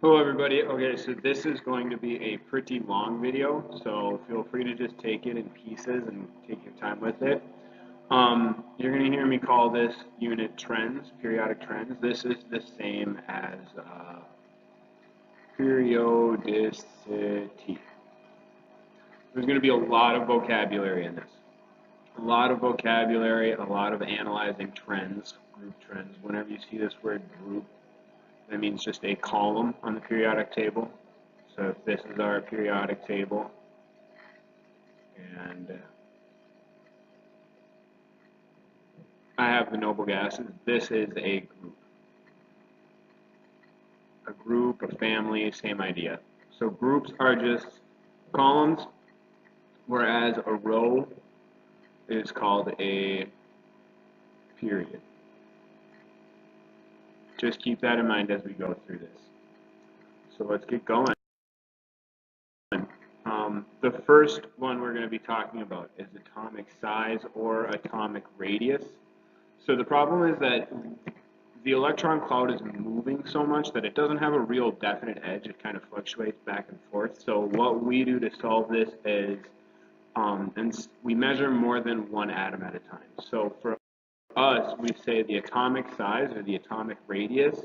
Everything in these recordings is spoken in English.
Hello everybody. Okay, so this is going to be a pretty long video, so feel free to just take it in pieces and take your time with it. You're going to hear me call this unit trends, periodic trends. This is the same as periodicity. There's going to be a lot of vocabulary in this. A lot of vocabulary, a lot of analyzing trends, group trends. Whenever you see this word group, that means just a column on the periodic table. So if this is our periodic table, and I have the noble gases, this is a group. A group, a family, same idea. So groups are just columns, whereas a row is called a period. Just keep that in mind as we go through this. So let's get going. The first one we're going to be talking about is atomic size or atomic radius. So the problem is that the electron cloud is moving so much that it doesn't have a real definite edge. It kind of fluctuates back and forth. So what we do to solve this is and we measure more than one atom at a time. So for us, we say the atomic size or the atomic radius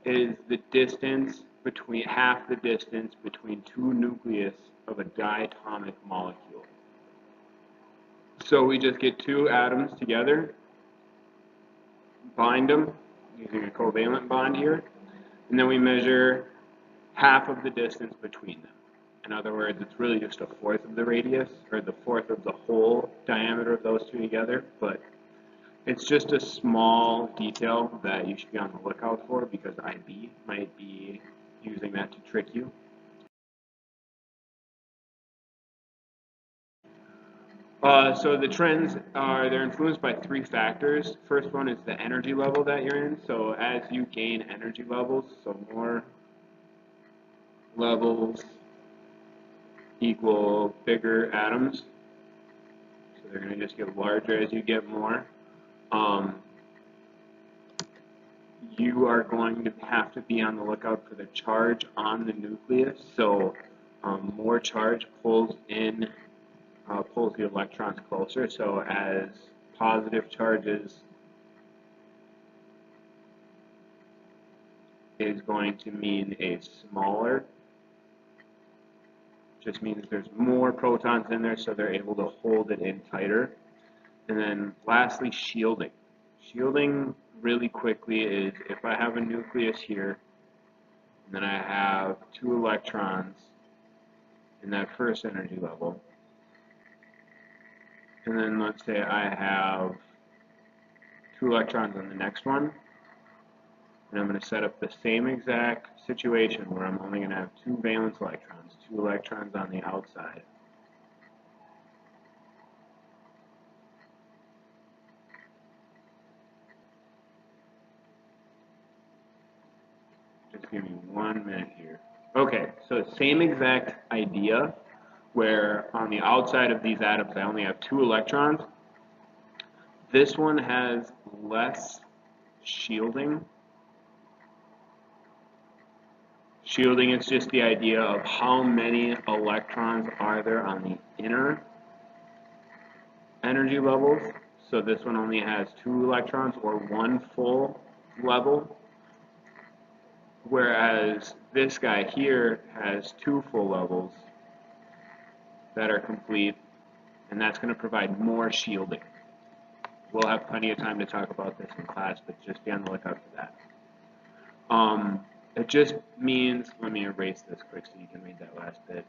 is the distance between half the distance between two nucleus of a diatomic molecule. So we just get two atoms together, bind them using a covalent bond here, and then we measure half of the distance between them. In other words, it's really just a fourth of the radius, or the fourth of the whole diameter of those two together, but it's just a small detail that you should be on the lookout for because IB might be using that to trick you. So the trends they're influenced by three factors. First one is the energy level that you're in. So as you gain energy levels, so more levels equal bigger atoms. So they're going to just get larger as you get more. You are going to have to be on the lookout for the charge on the nucleus. So more charge pulls the electrons closer. So as positive charges is going to mean a smaller, just means there's more protons in there, so they're able to hold it in tighter. And then lastly, shielding. Shielding really quickly is if I have a nucleus here, and then I have two electrons in that first energy level, and then let's say I have two electrons on the next one, and I'm going to set up the same exact situation where I'm only going to have two valence electrons, two electrons on the outside. Just give me 1 minute here. Okay, so same exact idea where on the outside of these atoms I only have two electrons. This one has less shielding. Shielding is just the idea of how many electrons are there on the inner energy levels. So this one only has two electrons or one full level, whereas this guy here has two full levels that are complete, and that's going to provide more shielding. We'll have plenty of time to talk about this in class, but just be on the lookout for that. It just means, let me erase this quick so you can read that last bit.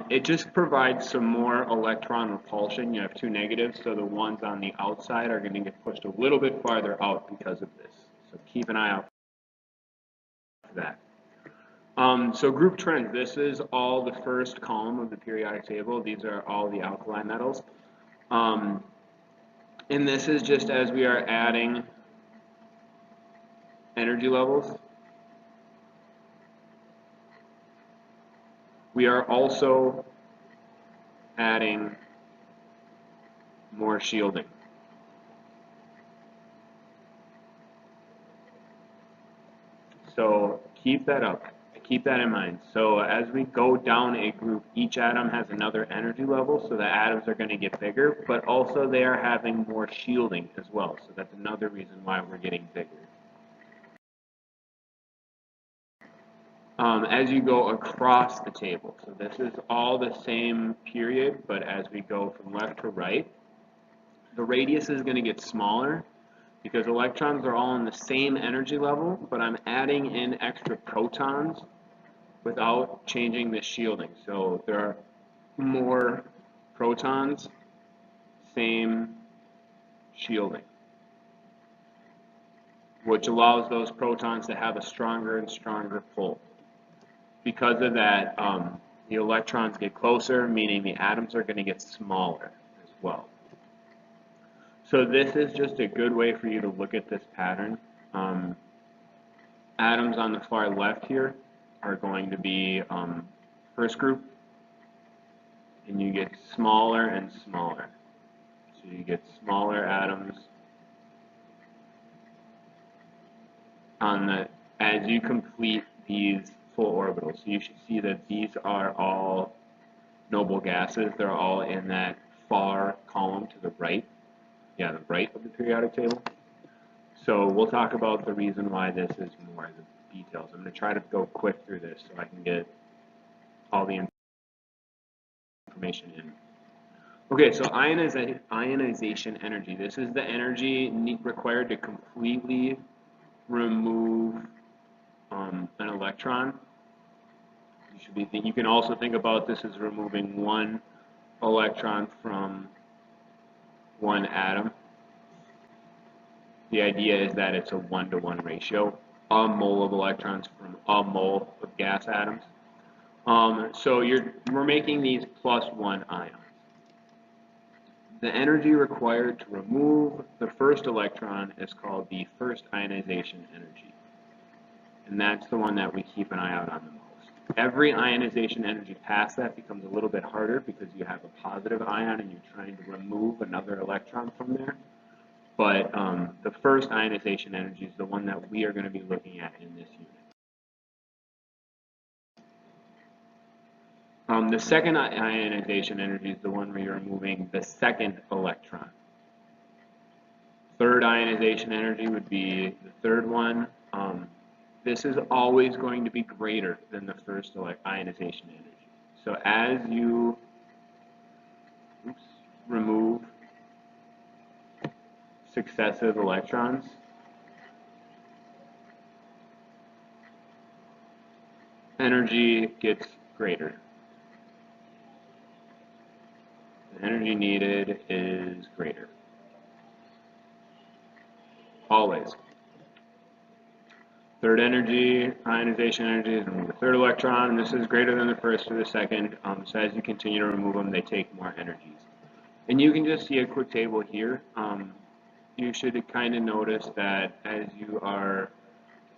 It just provides some more electron repulsion. You have two negatives, so the ones on the outside are going to get pushed a little bit farther out because of this. So keep an eye out for that. So group trends, this is all the first column of the periodic table. These are all the alkali metals. And this is just as we are adding energy levels. We are also adding more shielding. So keep that up. Keep that in mind. So as we go down a group, each atom has another energy level, so the atoms are going to get bigger, but also they are having more shielding as well. So that's another reason why we're getting bigger. As you go across the table, so this is all the same period, but as we go from left to right, the radius is going to get smaller because electrons are all on the same energy level, but I'm adding in extra protons without changing the shielding. So there are more protons, same shielding, which allows those protons to have a stronger and stronger pull. Because of that, the electrons get closer, meaning the atoms are going to get smaller as well. So this is just a good way for you to look at this pattern. Atoms on the far left here are going to be first group, and you get smaller and smaller. So you get smaller atoms as you complete these full orbitals. So you should see that these are all noble gases. They're all in that far column to the right. Yeah, the right of the periodic table. So we'll talk about the reason why this is more the details. I'm going to try to go quick through this so I can get all the information in. Okay, so ionization energy. This is the energy required to completely remove an electron. You can also think about this as removing one electron from one atom. The idea is that it's a 1-to-1 ratio, a mole of electrons from a mole of gas atoms. So we're making these +1 ions. The energy required to remove the first electron is called the first ionization energy. And that's the one that we keep an eye out on the most. Every ionization energy past that becomes a little bit harder because you have a positive ion and you're trying to remove another electron from there. But the first ionization energy is the one that we are going to be looking at in this unit. The second ionization energy is the one where you're removing the second electron. Third ionization energy would be the third one. This is always going to be greater than the first ionization energy. So as you remove successive electrons, energy gets greater. The energy needed is greater. Always. Third energy, ionization energy, is remove the third electron, and this is greater than the first or the second. So as you continue to remove them, they take more energies. And you can just see a quick table here. You should kind of notice that as you are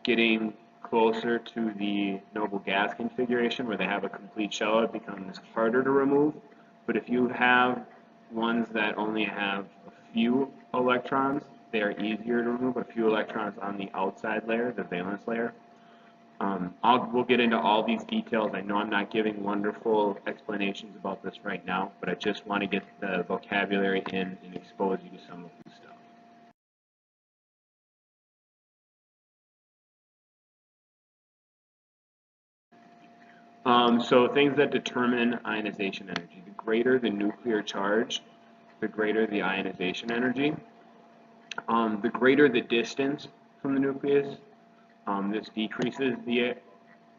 getting closer to the noble gas configuration where they have a complete shell, it becomes harder to remove. But if you have ones that only have a few electrons, they are easier to remove. A few electrons on the outside layer, the valence layer. We'll get into all these details. I know I'm not giving wonderful explanations about this right now, but I just want to get the vocabulary in and expose you to some of this stuff. So things that determine ionization energy. The greater the nuclear charge, the greater the ionization energy. The greater the distance from the nucleus, this decreases the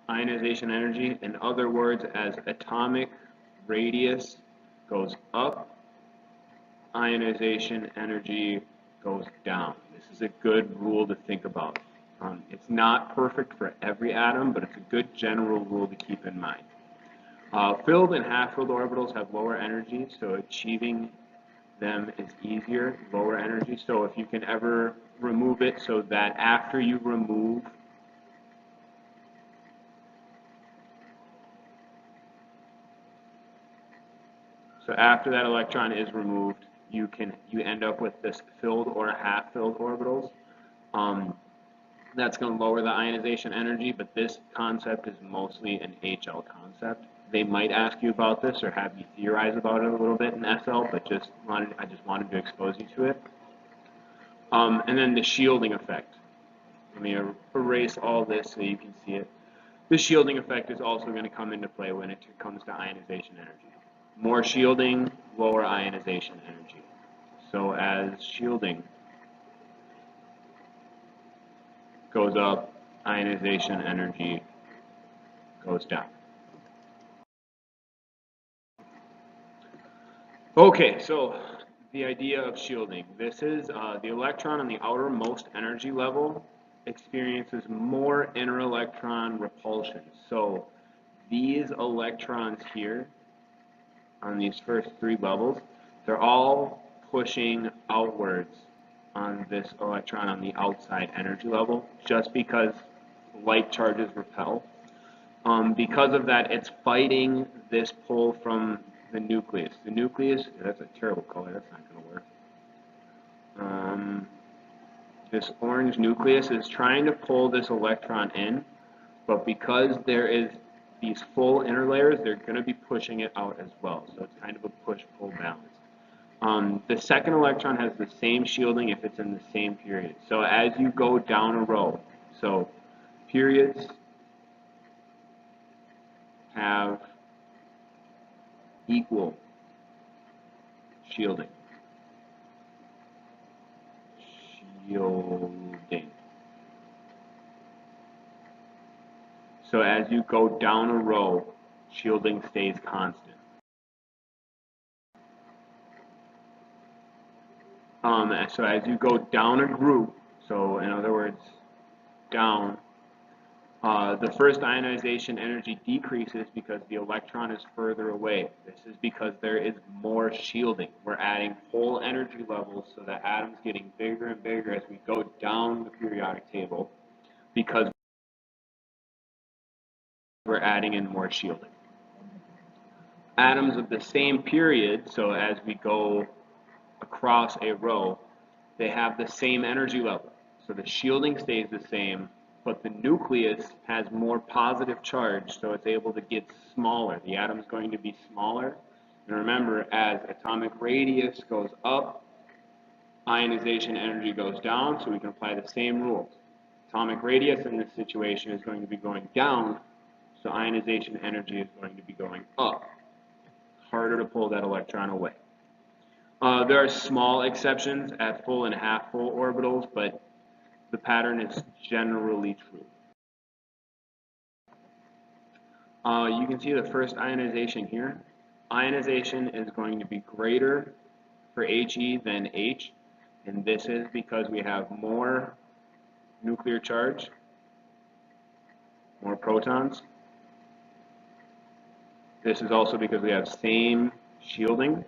ionization energy. In other words, as atomic radius goes up, ionization energy goes down. This is a good rule to think about. It's not perfect for every atom, but it's a good general rule to keep in mind. Filled and half-filled orbitals have lower energy, so achieving them is easier, lower energy. So if you can ever remove it so that after you remove after that electron is removed, you end up with this filled or half-filled orbitals. That's going to lower the ionization energy, but this concept is mostly an HL concept. They might ask you about this or have you theorize about it a little bit in SL, but I just wanted to expose you to it. And then the shielding effect. Let me erase all this so you can see it. The shielding effect is also going to come into play when it comes to ionization energy. More shielding, lower ionization energy. So as shielding goes up, ionization energy goes down. Okay, so the idea of shielding. This is the electron on the outermost energy level experiences more inner electron repulsion. So these electrons here on these first three levels, they're all pushing outwards on this electron on the outside energy level just because light charges repel. Because of that, it's fighting this pull from the nucleus. The nucleus, that's a terrible color, that's not going to work. This orange nucleus is trying to pull this electron in, but because there is these full inner layers, they're going to be pushing it out as well. So it's kind of a push-pull balance. The second electron has the same shielding if it's in the same period. So as you go down a row, so periods have equal shielding. So as you go down a row, shielding stays constant. So as you go down a group, so in other words, down, the first ionization energy decreases because the electron is further away. This is because there is more shielding. We're adding whole energy levels, so the atom's getting bigger and bigger as we go down the periodic table because we're adding in more shielding. Atoms of the same period, so as we go across a row, they have the same energy level. So the shielding stays the same, but the nucleus has more positive charge, so it's able to get smaller. The atom's going to be smaller. And remember, as atomic radius goes up, ionization energy goes down, so we can apply the same rules. Atomic radius in this situation is going to be going down, so ionization energy is going to be going up. Harder to pull that electron away. There are small exceptions at full and half full orbitals, but the pattern is generally true. You can see the first ionization here. Ionization is going to be greater for He than H, and this is because we have more nuclear charge, more protons. This is also because we have same shielding.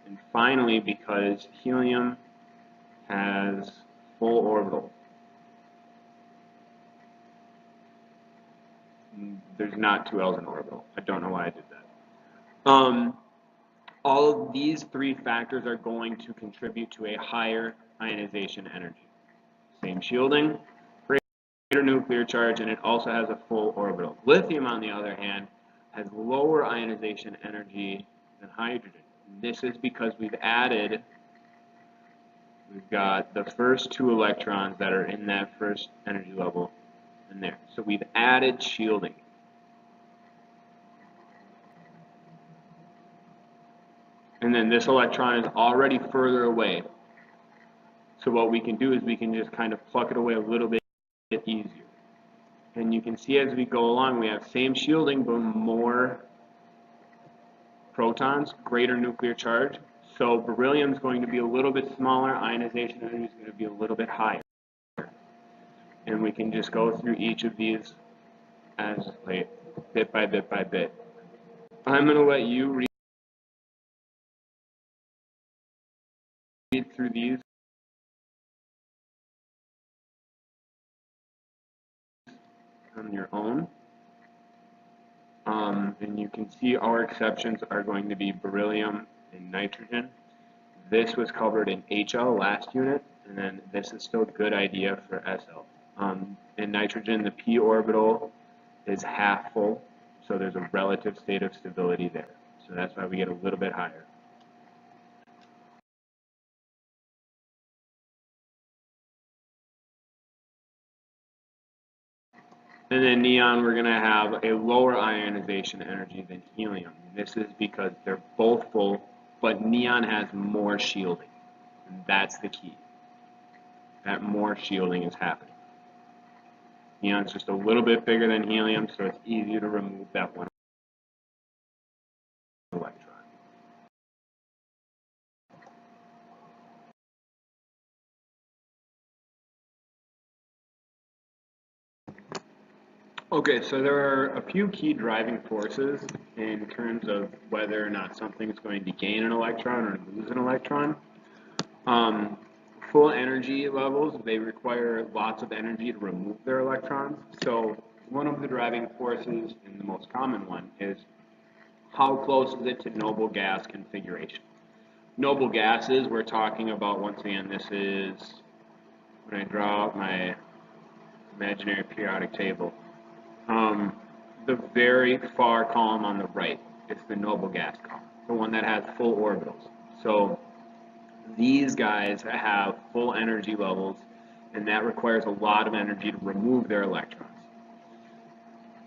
And finally, because helium has full orbital. There's not two L's in orbital. I don't know why I did that. All of these three factors are going to contribute to a higher ionization energy. Same shielding, greater nuclear charge, and it also has a full orbital. Lithium, on the other hand, has lower ionization energy than hydrogen. This is because we've got the first two electrons that are in that first energy level in there. So we've added shielding. And then this electron is already further away. So what we can do is we can just kind of pluck it away a little bit easier. And you can see as we go along, we have same shielding, but more protons, greater nuclear charge. So beryllium is going to be a little bit smaller, ionization energy is going to be a little bit higher. And we can just go through each of these as like bit by bit by bit. I'm going to let you read through these on your own. And you can see our exceptions are going to be beryllium and nitrogen. This was covered in HL last unit. and then this is still a good idea for SL. In nitrogen, the p orbital is half full, so there's a relative state of stability there. So that's why we get a little bit higher. And then neon, we're going to have a lower ionization energy than helium. This is because they're both full, but neon has more shielding. And that's the key. That more shielding is happening. Neon's just a little bit bigger than helium, so it's easier to remove that one electron. Okay, so there are a few key driving forces in terms of whether or not something is going to gain an electron or lose an electron. Full energy levels, they require lots of energy to remove their electrons. So one of the driving forces, and the most common one, is how close is it to noble gas configuration. Noble gases, we're talking about, once again, this is when I draw out my imaginary periodic table. The very far column on the right is the noble gas column, the one that has full orbitals. So these guys have full energy levels, and that requires a lot of energy to remove their electrons.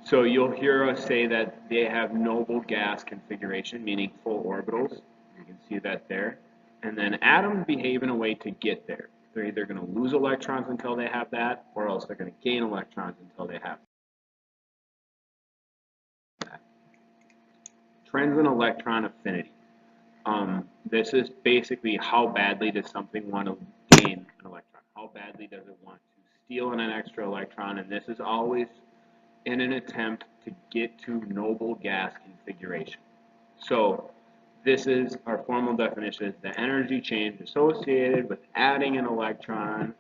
So you'll hear us say that they have noble gas configuration, meaning full orbitals. You can see that there. And then atoms behave in a way to get there. They're either going to lose electrons until they have that, or else they're going to gain electrons until they have that. Trends in electron affinity. This is basically how badly does something want to gain an electron? How badly does it want to steal an extra electron? And this is always in an attempt to get to noble gas configuration. So this is our formal definition, is the energy change associated with adding an electron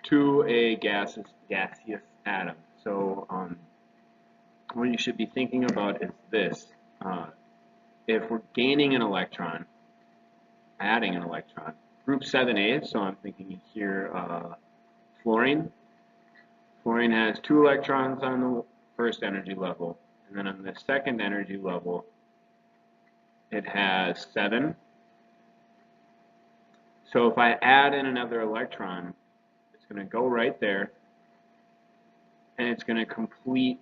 to a gaseous atom. So what you should be thinking about is this. If we're gaining an electron, adding an electron, group 7A, so I'm thinking here fluorine. Fluorine has 2 electrons on the first energy level, and then on the second energy level, it has 7. So if I add in another electron, it's going to go right there, and it's going to complete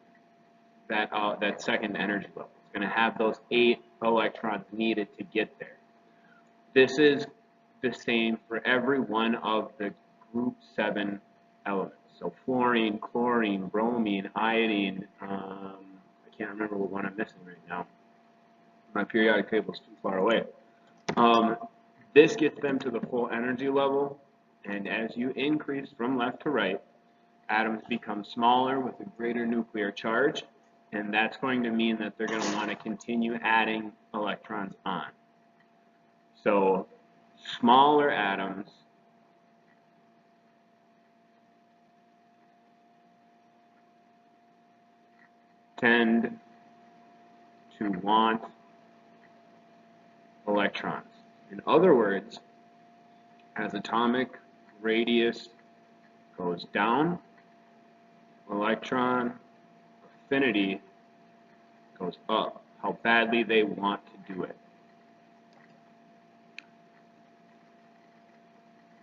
that, that second energy level. It's going to have those 8 electrons needed to get there. This is the same for every one of the group 7 elements. So fluorine, chlorine, bromine, iodine, I can't remember what one I'm missing right now. My periodic table is too far away. This gets them to the full energy level, and as you increase from left to right, atoms become smaller with a greater nuclear charge, and that's going to mean that they're going to want to continue adding electrons on. So smaller atoms tend to want electrons. In other words, as atomic radius goes down, electron affinity goes up, how badly they want to do it.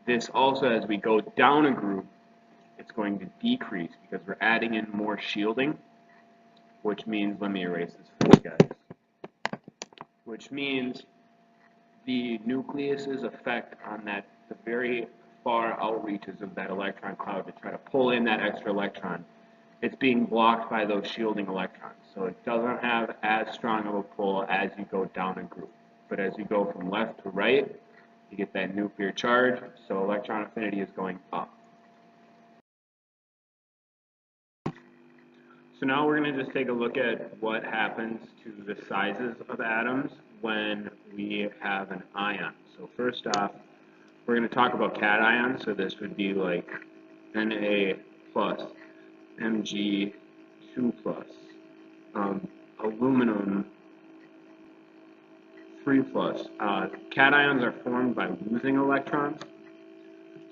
This also, as we go down a group, it's going to decrease because we're adding in more shielding, which means, let me erase this for you guys, which means the nucleus's effect on the very far outreaches of that electron cloud to try to pull in that extra electron, it's being blocked by those shielding electrons. So it doesn't have as strong of a pull as you go down a group. But as you go from left to right, you get that nuclear charge, so electron affinity is going up. So now we're going to just take a look at what happens to the sizes of atoms when we have an ion. So first off, we're going to talk about cations. So this would be like Na plus, Mg2 plus, aluminum 3 plus. Cations are formed by losing electrons.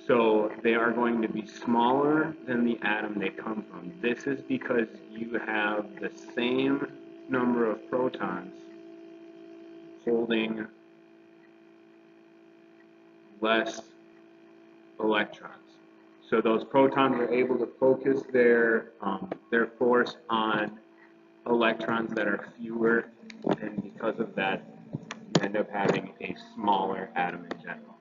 So they are going to be smaller than the atom they come from. This is because you have the same number of protons holding less electrons. So those protons are able to focus their force on electrons that are fewer, and because of that, you end up having a smaller atom in general.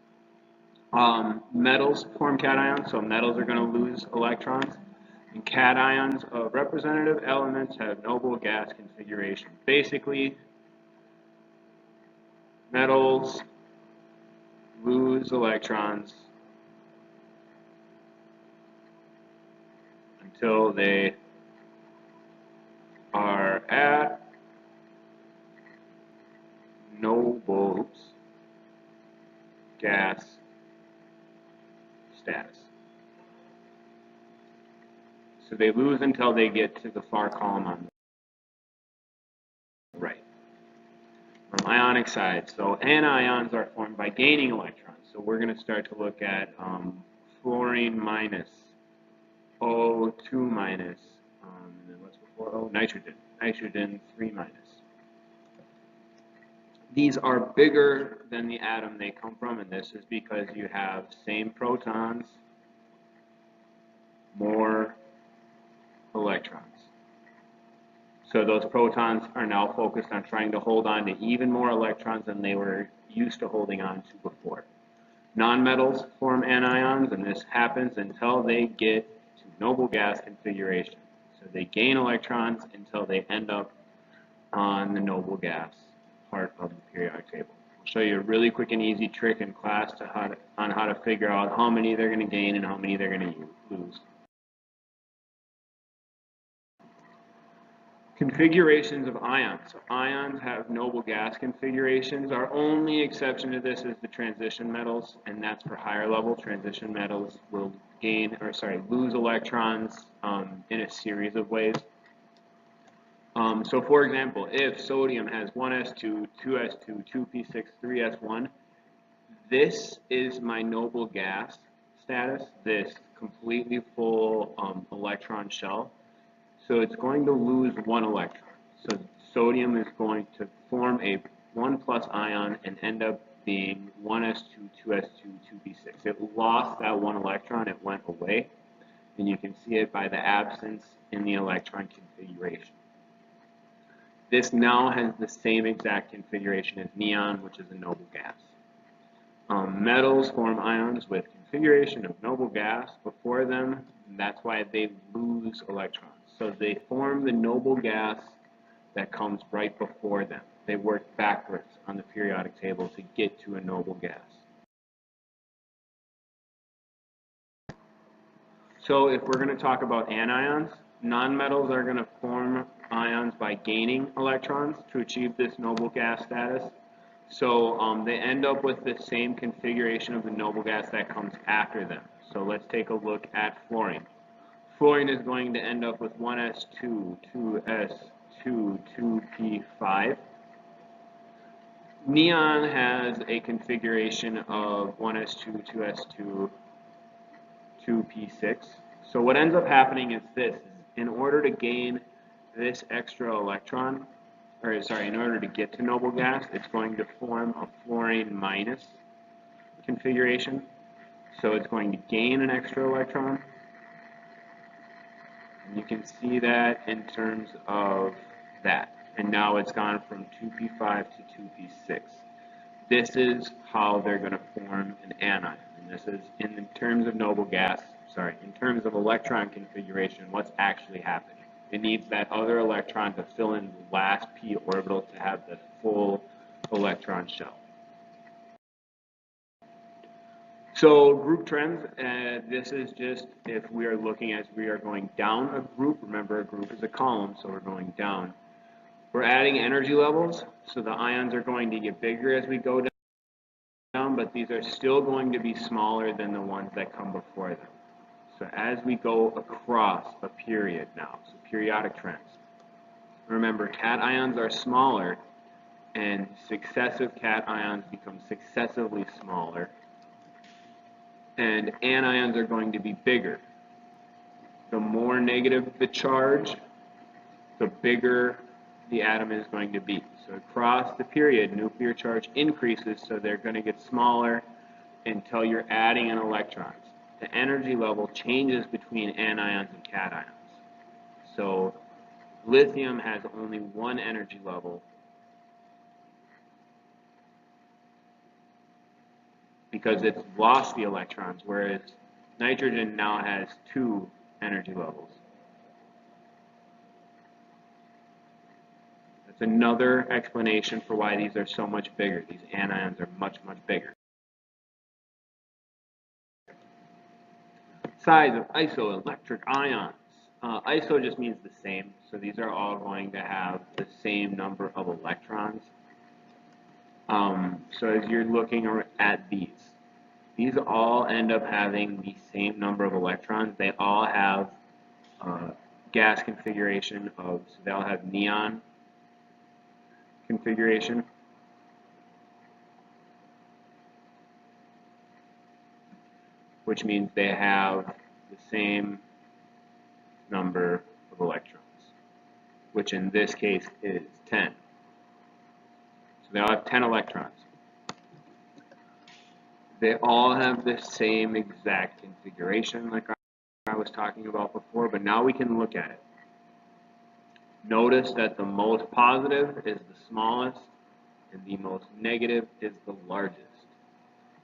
Metals form cations, so metals are going to lose electrons. And cations of representative elements have noble gas configuration. Basically, metals lose electrons until they are at noble gas status. So they lose until they get to the far column on the right. From ionic side, so anions are formed by gaining electrons. So we're going to start to look at fluorine minus, O2 minus, and then what's before? Oh, nitrogen. Nitrogen 3 minus. These are bigger than the atom they come from, and this is because you have same protons, more electrons. So those protons are now focused on trying to hold on to even more electrons than they were used to holding on to before. Nonmetals form anions, and this happens until they get to noble gas configuration. So they gain electrons until they end up on the noble gas part of the periodic table. I'll show you a really quick and easy trick in class on how to figure out how many they're going to gain and how many they're going to lose. Configurations of ions. So ions have noble gas configurations. Our only exception to this is the transition metals, and that's for higher level. Transition metals will lose electrons in a series of ways. So for example, if sodium has 1s2, 2s2, 2p6, 3s1, this is my noble gas status, this completely full electron shell. So it's going to lose one electron. So sodium is going to form a 1 plus ion and end up being 1s2, 2s2, 2p6. It lost that one electron, it went away, and you can see it by the absence in the electron configuration. This now has the same exact configuration as neon, which is a noble gas. Metals form ions with configuration of noble gas before them, and that's why they lose electrons. So they form the noble gas that comes right before them. They work backwards on the periodic table to get to a noble gas. So if we're going to talk about anions, nonmetals are going to form ions by gaining electrons to achieve this noble gas status. So they end up with the same configuration of the noble gas that comes after them. So let's take a look at fluorine. Fluorine is going to end up with 1s2, 2s2, 2p5. Neon has a configuration of 1s2, 2s2, 2p6. So what ends up happening is this. In order to gain this extra electron, in order to get to noble gas, it's going to form a fluorine minus configuration. So it's going to gain an extra electron. And you can see that in terms of that. And now it's gone from 2p5 to 2p6. This is how they're going to form an anion. And this is in terms of noble gas, in terms of electron configuration, what's actually happening. It needs that other electron to fill in the last p orbital to have the full electron shell. So group trends, this is just if we are looking as we are going down a group. Remember, a group is a column, so we're going down. We're adding energy levels, so the ions are going to get bigger as we go down, but these are still going to be smaller than the ones that come before them. So as we go across a period now, so periodic trends. Remember, cations are smaller, and successive cations become successively smaller. and anions are going to be bigger. The more negative the charge, the bigger the atom is going to be. So across the period, nuclear charge increases, so they're going to get smaller until you're adding in electrons. The energy level changes between anions and cations. So lithium has only one energy level because it's lost the electrons, whereas nitrogen now has two energy levels. That's another explanation for why these are so much bigger. These anions are much, much bigger. Size of isoelectric ions. Iso just means the same, so these are all going to have the same number of electrons. So as you're looking at these all end up having the same number of electrons. They all have gas configuration so they all have neon configuration. Which means they have the same number of electrons, which in this case is 10. So they all have 10 electrons. They all have the same exact configuration like I was talking about before, but now we can look at it. Notice that the most positive is the smallest and the most negative is the largest.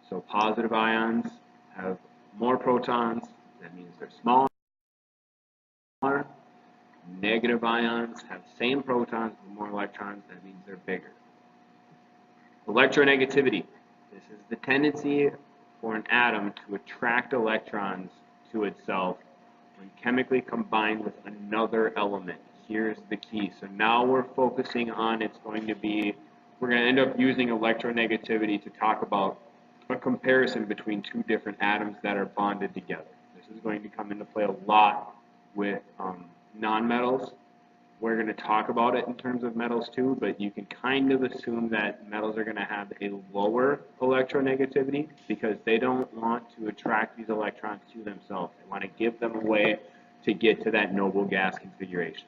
So positive ions have more protons, that means they're smaller. Negative ions have same protons but more electrons, that means they're bigger. Electronegativity. This is the tendency for an atom to attract electrons to itself when chemically combined with another element. Here's the key. So now we're focusing on, we're going to end up using electronegativity to talk about a comparison between two different atoms that are bonded together. This is going to come into play a lot with nonmetals. We're going to talk about it in terms of metals too, but you can kind of assume that metals are going to have a lower electronegativity because they don't want to attract these electrons to themselves. They want to give them away to get to that noble gas configuration.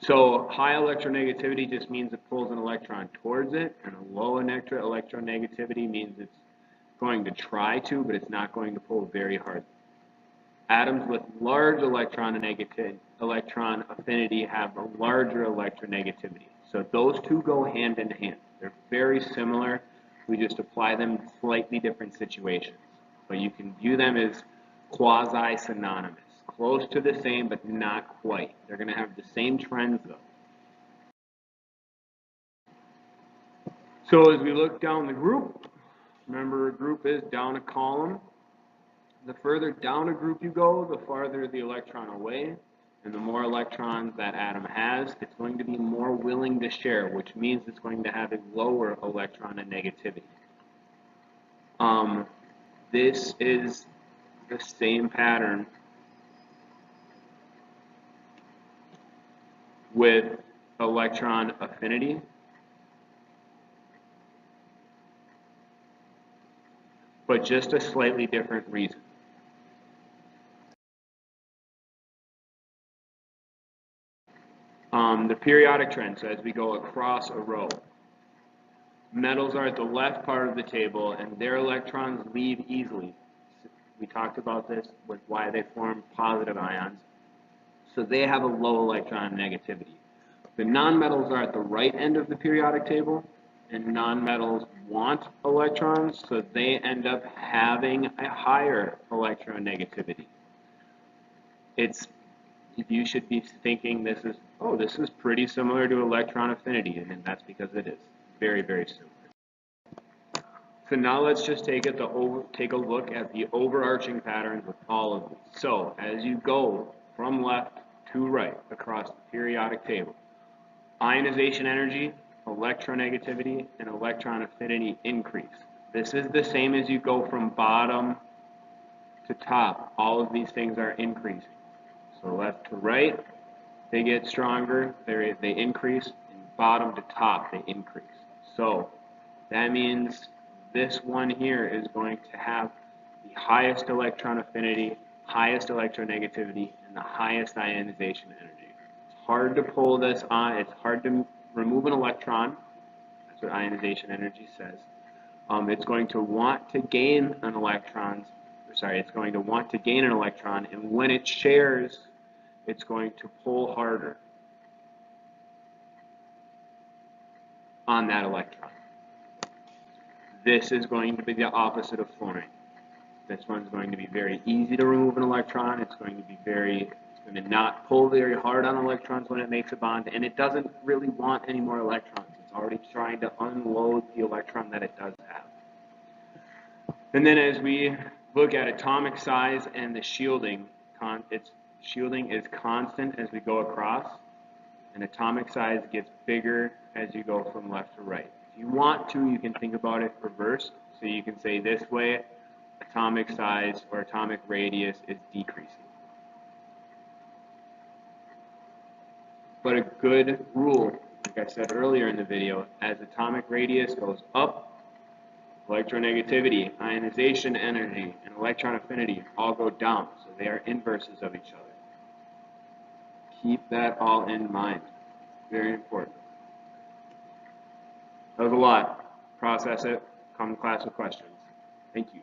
So high electronegativity just means it pulls an electron towards it, and a low electronegativity means it's going to try to, but it's not going to pull very hard. Atoms with large electron affinity have a larger electronegativity. So those two go hand in hand. They're very similar. We just apply them in slightly different situations. But you can view them as quasi-synonymous. Close to the same, but not quite. They're going to have the same trends, though. So as we look down the group, remember a group is down a column. The further down a group you go, the farther the electron away, and the more electrons that atom has, it's going to be more willing to share, which means it's going to have a lower electron negativity. This is the same pattern with electron affinity. But just a slightly different reason. The periodic trend, so as we go across a row, metals are at the left part of the table and their electrons leave easily. We talked about this with why they form positive ions. So they have a low electron negativity. The nonmetals are at the right end of the periodic table, and nonmetals want electrons, so they end up having a higher electronegativity. You should be thinking this is pretty similar to electron affinity, and that's because it is very, very similar. So now let's just take a look at the overarching patterns with all of these. So as you go from left to right across the periodic table, ionization energy, electronegativity, and electron affinity increase. This is the same as you go from bottom to top. All of these things are increasing. So left to right, they get stronger, they increase, and bottom to top, they increase. So that means this one here is going to have the highest electron affinity, highest electronegativity, and the highest ionization energy. It's hard to pull this on, it's hard to remove an electron. That's what ionization energy says. It's going to want to gain an electron, it's going to want to gain an electron, and when it shares, it's going to pull harder on that electron. This is going to be the opposite of fluorine. This one's going to be very easy to remove an electron. It's going to not pull very hard on electrons when it makes a bond, and it doesn't really want any more electrons. It's already trying to unload the electron that it does have. And then as we look at atomic size and the shielding, shielding is constant as we go across, and atomic size gets bigger as you go from left to right. If you want to, you can think about it reversed. So you can say this way, atomic size or atomic radius is decreasing. But a good rule, like I said earlier in the video, as atomic radius goes up, electronegativity, ionization energy, and electron affinity all go down. So they are inverses of each other. Keep that all in mind. Very important. That was a lot. Process it. Come to class with questions. Thank you.